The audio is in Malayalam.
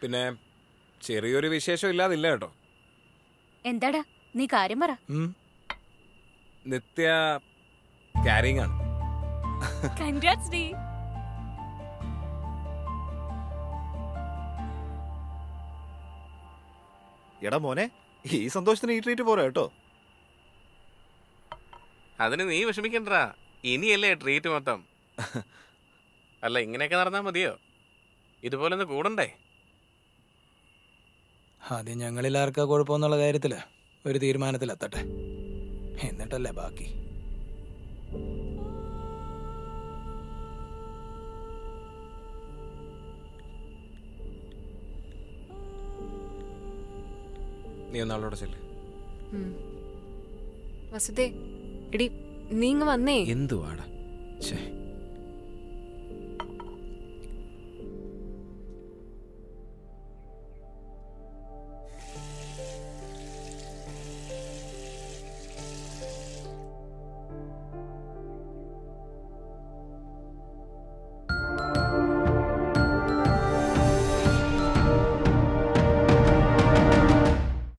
പിന്നെ ചെറിയൊരു വിശേഷം ഇല്ലാതില്ല കേട്ടോ. എന്താടാ നീ കാര്യം പറ. നിത്യ ക്യാരിങ് ആണ്. Congrats D. എടാ മോനെ, ഈ സന്തോഷത്തിന് ഈ ട്രീറ്റ് പോരാ കേട്ടോ. അതിന് നീ വിഷമിക്കണ്ടാ, ഇനിയല്ലേ ട്രീറ്റ് മൊത്തം. അല്ല ഇങ്ങനെയൊക്കെ നടന്നാ മതിയോ? ഇതുപോലെ ഒന്ന് കൂടണ്ടേ? ആദ്യം ഞങ്ങളിൽ ആർക്കാ കുഴപ്പമെന്നുള്ള കാര്യത്തിൽ ഒരു തീരുമാനത്തിലെത്തട്ടെ, എന്നിട്ടല്ലേ ബാക്കി. നീ ഒന്നാളോടെ ചെല്ലേ. വസുദേ, എടി നീ ഇങ്ങ് വന്നേ. എന്തുവാടാ?